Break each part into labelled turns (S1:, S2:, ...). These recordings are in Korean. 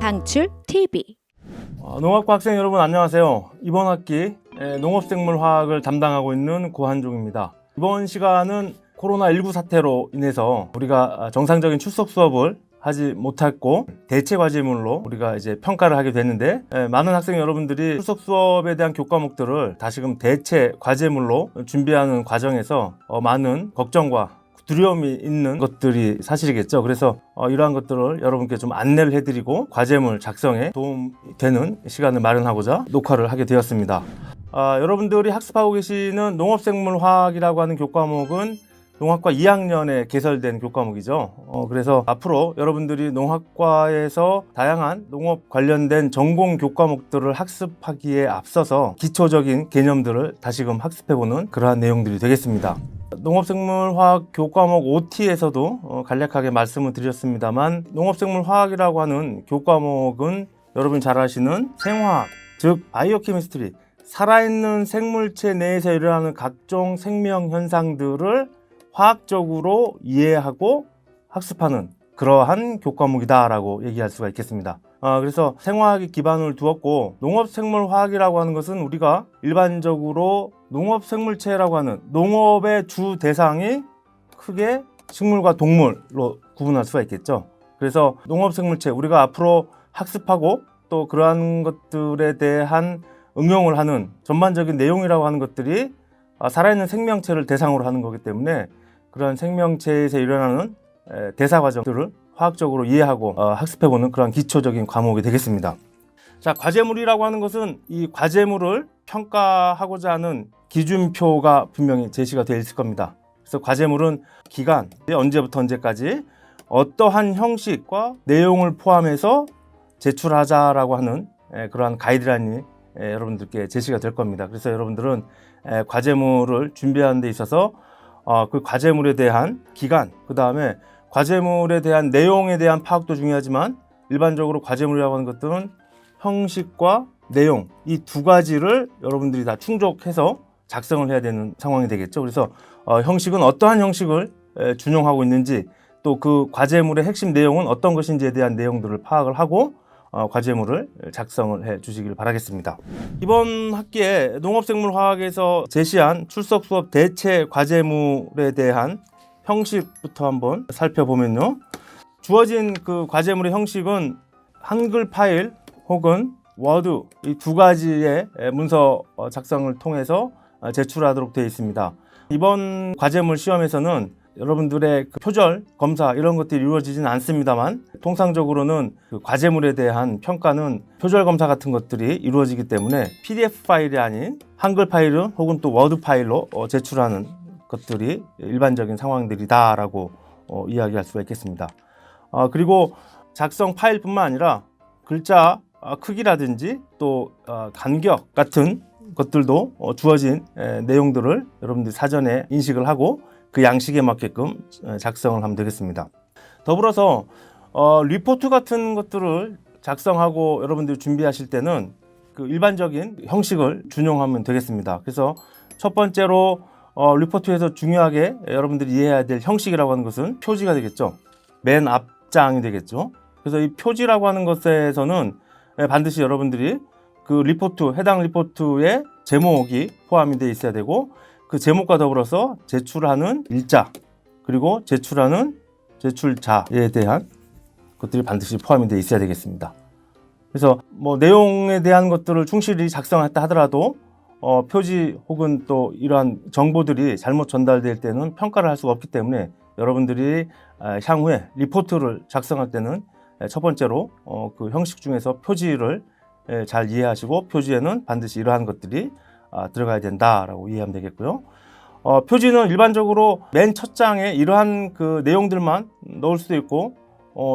S1: 방출 TV.
S2: 농학과 학생 여러분 안녕하세요. 이번 학기 농업생물화학을 담당하고 있는 고한종입니다. 이번 시간은 코로나19 사태로 인해서 우리가 정상적인 출석 수업을 하지 못했고 대체 과제물로 우리가 이제 평가를 하게 됐는데 많은 학생 여러분들이 출석 수업에 대한 교과목들을 다시금 대체 과제물로 준비하는 과정에서 많은 걱정과 두려움이 있는 것들이 사실이겠죠. 그래서 이러한 것들을 여러분께 좀 안내를 해드리고 과제물 작성에 도움되는 시간을 마련하고자 녹화를 하게 되었습니다. 여러분들이 학습하고 계시는 농업생물화학이라고 하는 교과목은 농학과 2학년에 개설된 교과목이죠. 그래서 앞으로 여러분들이 농학과에서 다양한 농업 관련된 전공 교과목들을 학습하기에 앞서서 기초적인 개념들을 다시금 학습해보는 그러한 내용들이 되겠습니다. 농업생물화학 교과목 OT에서도 간략하게 말씀을 드렸습니다만 농업생물화학이라고 하는 교과목은 여러분이 잘 아시는 생화학, 즉 바이오케미스트리, 살아있는 생물체 내에서 일어나는 각종 생명 현상들을 화학적으로 이해하고 학습하는 그러한 교과목이다라고 얘기할 수가 있겠습니다. 그래서 생화학이 기반을 두었고 농업생물화학이라고 하는 것은 우리가 일반적으로 농업생물체라고 하는 농업의 주 대상이 크게 식물과 동물로 구분할 수가 있겠죠. 그래서 농업생물체 우리가 앞으로 학습하고 또 그러한 것들에 대한 응용을 하는 전반적인 내용이라고 하는 것들이 살아있는 생명체를 대상으로 하는 거기 때문에 그런 생명체에서 일어나는 대사 과정들을 화학적으로 이해하고 학습해보는 그런 기초적인 과목이 되겠습니다. 자, 과제물이라고 하는 것은 이 과제물을 평가하고자 하는 기준표가 분명히 제시가 되어 있을 겁니다. 그래서 과제물은 기간, 언제부터 언제까지 어떠한 형식과 내용을 포함해서 제출하자라고 하는 그러한 가이드라인이 여러분들께 제시가 될 겁니다. 그래서 여러분들은 과제물을 준비하는 데 있어서 그 과제물에 대한 기간, 그 다음에 과제물에 대한 내용에 대한 파악도 중요하지만 일반적으로 과제물이라고 하는 것들은 형식과 내용 이 두 가지를 여러분들이 다 충족해서 작성을 해야 되는 상황이 되겠죠. 그래서 형식은 어떠한 형식을 준용하고 있는지 또 그 과제물의 핵심 내용은 어떤 것인지에 대한 내용들을 파악을 하고 과제물을 작성을 해 주시길 바라겠습니다. 이번 학기에 농업생물화학에서 제시한 출석 수업 대체 과제물에 대한 형식부터 한번 살펴보면요. 주어진 그 과제물의 형식은 한글 파일 혹은 워드 이 두 가지의 문서 작성을 통해서 제출하도록 되어 있습니다. 이번 과제물 시험에서는 여러분들의 그 표절 검사 이런 것들이 이루어지지는 않습니다만 통상적으로는 그 과제물에 대한 평가는 표절 검사 같은 것들이 이루어지기 때문에 PDF 파일이 아닌 한글 파일은 혹은 또 워드 파일로 제출하는 것들이 일반적인 상황들이다라고 이야기할 수가 있겠습니다. 그리고 작성 파일뿐만 아니라 글자 크기라든지 또 간격 같은 것들도 주어진 내용들을 여러분들이 사전에 인식을 하고 그 양식에 맞게끔 작성을 하면 되겠습니다. 더불어서 리포트 같은 것들을 작성하고 여러분들이 준비하실 때는 그 일반적인 형식을 준용하면 되겠습니다. 그래서 첫 번째로 리포트에서 중요하게 여러분들이 이해해야 될 형식이라고 하는 것은 표지가 되겠죠. 맨 앞장이 되겠죠. 그래서 이 표지라고 하는 것에서는 반드시 여러분들이 그 리포트, 해당 리포트의 제목이 포함이 되어 있어야 되고 그 제목과 더불어서 제출하는 일자 그리고 제출하는 제출자에 대한 것들이 반드시 포함이 되어 있어야 되겠습니다. 그래서 뭐 내용에 대한 것들을 충실히 작성했다 하더라도 표지 혹은 또 이러한 정보들이 잘못 전달될 때는 평가를 할 수가 없기 때문에 여러분들이 향후에 리포트를 작성할 때는 첫 번째로 그 형식 중에서 표지를 잘 이해하시고 표지에는 반드시 이러한 것들이 들어가야 된다라고 이해하면 되겠고요. 표지는 일반적으로 맨 첫 장에 이러한 그 내용들만 넣을 수도 있고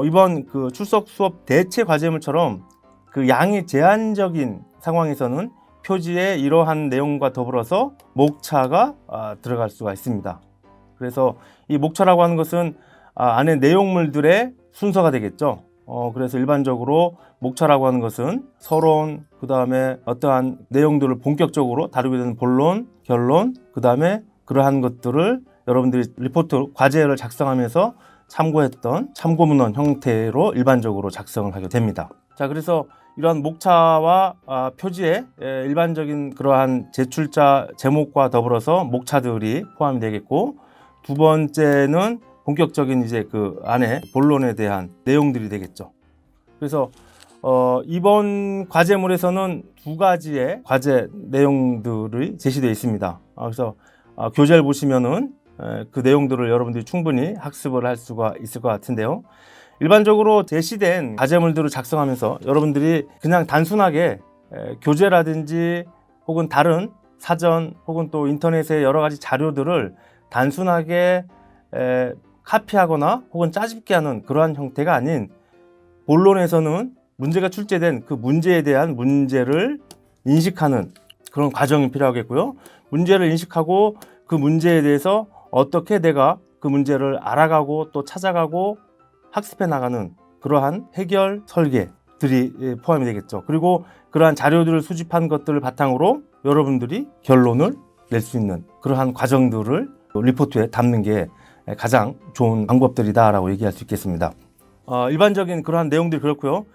S2: 이번 그 출석 수업 대체 과제물처럼 그 양이 제한적인 상황에서는 표지에 이러한 내용과 더불어서 목차가 들어갈 수가 있습니다. 그래서 이 목차라고 하는 것은 안에 내용물들의 순서가 되겠죠. 그래서 일반적으로 목차라고 하는 것은 서론, 그 다음에 어떠한 내용들을 본격적으로 다루게 되는 본론, 결론, 그 다음에 그러한 것들을 여러분들이 리포트 과제를 작성하면서 참고했던 참고문헌 형태로 일반적으로 작성을 하게 됩니다. 자, 그래서 이러한 목차와 표지에 일반적인 그러한 제출자 제목과 더불어서 목차들이 포함이 되겠고, 두 번째는 본격적인 이제 그 안에 본론에 대한 내용들이 되겠죠. 그래서 이번 과제물에서는 두 가지의 과제 내용들이 제시되어 있습니다. 그래서 교재를 보시면은 그 내용들을 여러분들이 충분히 학습을 할 수가 있을 것 같은데요. 일반적으로 제시된 과제물들을 작성하면서 여러분들이 그냥 단순하게 교재라든지 혹은 다른 사전 혹은 또 인터넷의 여러 가지 자료들을 단순하게 카피하거나 혹은 짜집기 하는 그러한 형태가 아닌, 본론에서는 문제가 출제된 그 문제에 대한 문제를 인식하는 그런 과정이 필요하겠고요. 문제를 인식하고 그 문제에 대해서 어떻게 내가 그 문제를 알아가고 또 찾아가고 학습해 나가는 그러한 해결 설계들이 포함이 되겠죠. 그리고 그러한 자료들을 수집한 것들을 바탕으로 여러분들이 결론을 낼 수 있는 그러한 과정들을 리포트에 담는 게 가장 좋은 방법들이다라고 얘기할 수 있겠습니다. 일반적인 그러한 내용들이 그렇고요.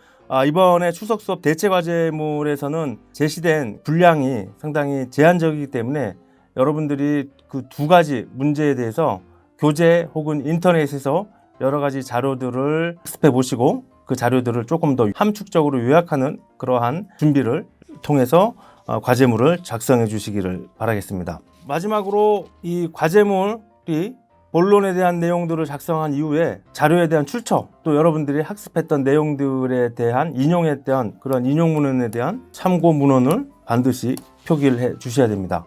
S2: 이번에 추석 수업 대체 과제물에서는 제시된 분량이 상당히 제한적이기 때문에 여러분들이 그 두 가지 문제에 대해서 교재 혹은 인터넷에서 여러 가지 자료들을 학습해 보시고 그 자료들을 조금 더 함축적으로 요약하는 그러한 준비를 통해서 과제물을 작성해 주시기를 바라겠습니다. 마지막으로 이 과제물이 본론에 대한 내용들을 작성한 이후에 자료에 대한 출처, 또 여러분들이 학습했던 내용들에 대한 인용에 대한 그런 인용문헌에 대한 참고 문헌을 반드시 표기를 해 주셔야 됩니다.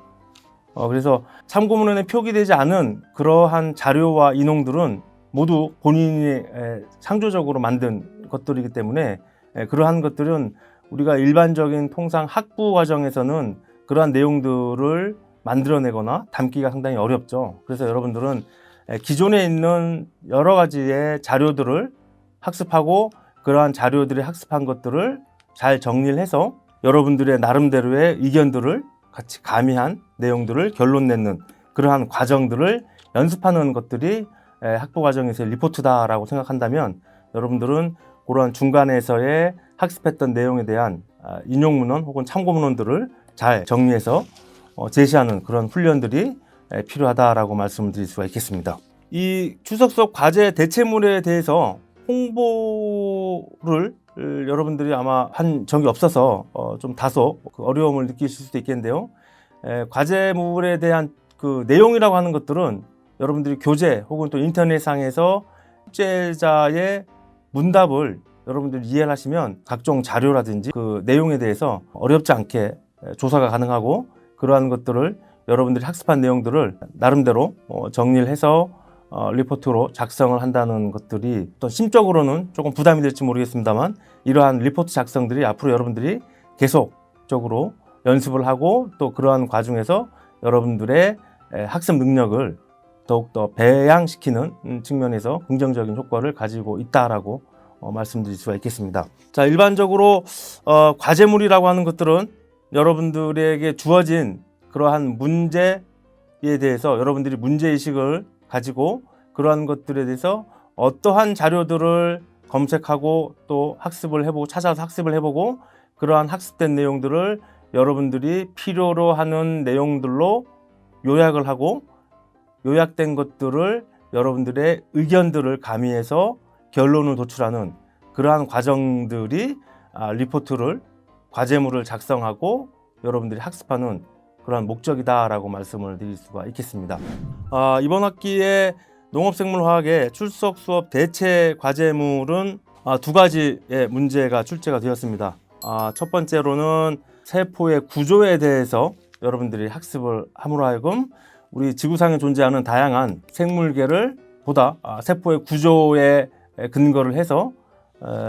S2: 그래서 참고 문헌에 표기되지 않은 그러한 자료와 인용들은 모두 본인이 창조적으로 만든 것들이기 때문에 그러한 것들은 우리가 일반적인 통상 학부 과정에서는 그러한 내용들을 만들어내거나 담기가 상당히 어렵죠. 그래서 여러분들은 기존에 있는 여러 가지의 자료들을 학습하고 그러한 자료들이 학습한 것들을 잘 정리를 해서 여러분들의 나름대로의 의견들을 같이 가미한 내용들을 결론 내는 그러한 과정들을 연습하는 것들이 학부 과정에서의 리포트다라고 생각한다면 여러분들은 그런 중간에서의 학습했던 내용에 대한 인용 문헌 혹은 참고 문헌들을 잘 정리해서 제시하는 그런 훈련들이 필요하다라고 말씀을 드릴 수가 있겠습니다. 이 추석 수업 과제 대체물에 대해서 홍보를 여러분들이 아마 한 적이 없어서 좀 다소 어려움을 느끼실 수도 있겠는데요. 과제물에 대한 그 내용이라고 하는 것들은 여러분들이 교재 혹은 또 인터넷상에서 출제자의 문답을 여러분들이 이해를 하시면 각종 자료라든지 그 내용에 대해서 어렵지 않게 조사가 가능하고, 그러한 것들을 여러분들이 학습한 내용들을 나름대로 정리를 해서 리포트로 작성을 한다는 것들이 또 심적으로는 조금 부담이 될지 모르겠습니다만, 이러한 리포트 작성들이 앞으로 여러분들이 계속적으로 연습을 하고 또 그러한 과정에서 여러분들의 학습 능력을 더욱더 배양시키는 측면에서 긍정적인 효과를 가지고 있다라고 말씀드릴 수가 있겠습니다. 자, 일반적으로 과제물이라고 하는 것들은 여러분들에게 주어진 그러한 문제에 대해서 여러분들이 문제의식을 가지고 그러한 것들에 대해서 어떠한 자료들을 검색하고 또 학습을 해보고 찾아서 학습을 해보고 그러한 학습된 내용들을 여러분들이 필요로 하는 내용들로 요약을 하고 요약된 것들을 여러분들의 의견들을 가미해서 결론을 도출하는 그러한 과정들이 리포트를 과제물을 작성하고 여러분들이 학습하는 그러한 목적이다라고 말씀을 드릴 수가 있겠습니다. 이번 학기에 농업생물화학의 출석 수업 대체 과제물은 두 가지의 문제가 출제가 되었습니다. 첫 번째로는 세포의 구조에 대해서 여러분들이 학습을 함으로 하여금 우리 지구상에 존재하는 다양한 생물계를 보다 세포의 구조에 근거를 해서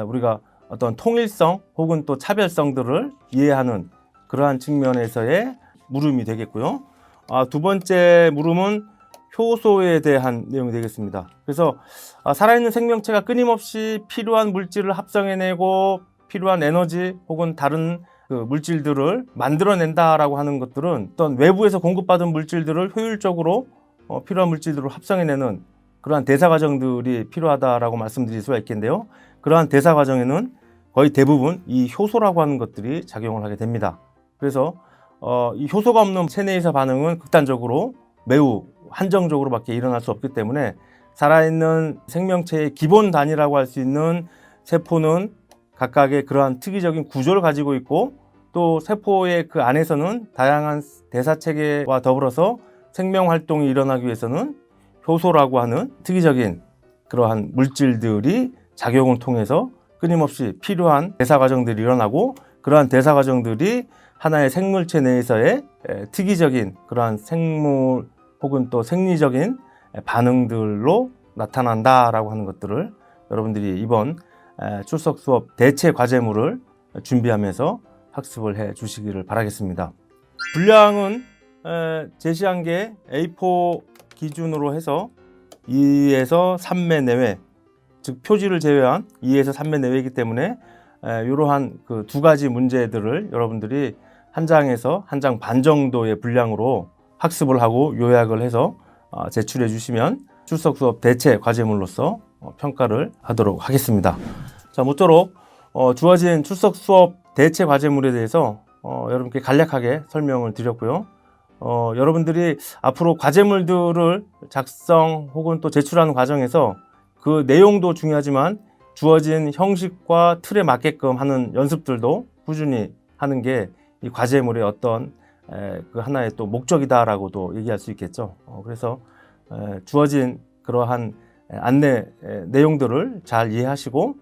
S2: 우리가 어떤 통일성 혹은 또 차별성들을 이해하는 그러한 측면에서의 물음이 되겠고요. 두 번째 물음은 효소에 대한 내용이 되겠습니다. 그래서 살아있는 생명체가 끊임없이 필요한 물질을 합성해내고 필요한 에너지 혹은 다른 그 물질들을 만들어낸다라고 하는 것들은 어떤 외부에서 공급받은 물질들을 효율적으로 필요한 물질들을 합성해내는 그러한 대사 과정들이 필요하다라고 말씀드릴 수가 있겠는데요. 그러한 대사 과정에는 거의 대부분 이 효소라고 하는 것들이 작용을 하게 됩니다. 그래서 이 효소가 없는 체내에서 반응은 극단적으로 매우 한정적으로밖에 일어날 수 없기 때문에 살아있는 생명체의 기본 단위라고 할 수 있는 세포는 각각의 그러한 특이적인 구조를 가지고 있고, 또 세포의 그 안에서는 다양한 대사체계와 더불어서 생명 활동이 일어나기 위해서는 효소라고 하는 특이적인 그러한 물질들이 작용을 통해서 끊임없이 필요한 대사 과정들이 일어나고, 그러한 대사 과정들이 하나의 생물체 내에서의 특이적인 그러한 생물 혹은 또 생리적인 반응들로 나타난다라고 하는 것들을 여러분들이 이번 출석 수업 대체 과제물을 준비하면서 학습을 해 주시기를 바라겠습니다. 분량은 제시한 게 A4 기준으로 해서 2에서 3매 내외, 즉 표지를 제외한 2에서 3매 내외이기 때문에 이러한 그 두 가지 문제들을 여러분들이 한 장에서 한 장 반 정도의 분량으로 학습을 하고 요약을 해서 제출해 주시면 출석 수업 대체 과제물로서 평가를 하도록 하겠습니다. 자, 모쪼록 주어진 출석 수업 대체 과제물에 대해서 여러분께 간략하게 설명을 드렸고요. 여러분들이 앞으로 과제물들을 작성 혹은 또 제출하는 과정에서 그 내용도 중요하지만 주어진 형식과 틀에 맞게끔 하는 연습들도 꾸준히 하는 게 이 과제물의 어떤 그 하나의 또 목적이다라고도 얘기할 수 있겠죠. 그래서 주어진 그러한 안내 내용들을 잘 이해하시고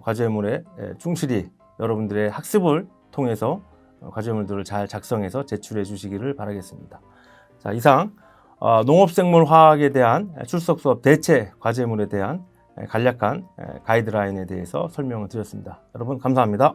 S2: 과제물에 충실히 여러분들의 학습을 통해서 과제물들을 잘 작성해서 제출해 주시기를 바라겠습니다. 자, 이상 농업생물화학에 대한 출석 수업 대체 과제물에 대한 간략한 가이드라인에 대해서 설명을 드렸습니다. 여러분 감사합니다.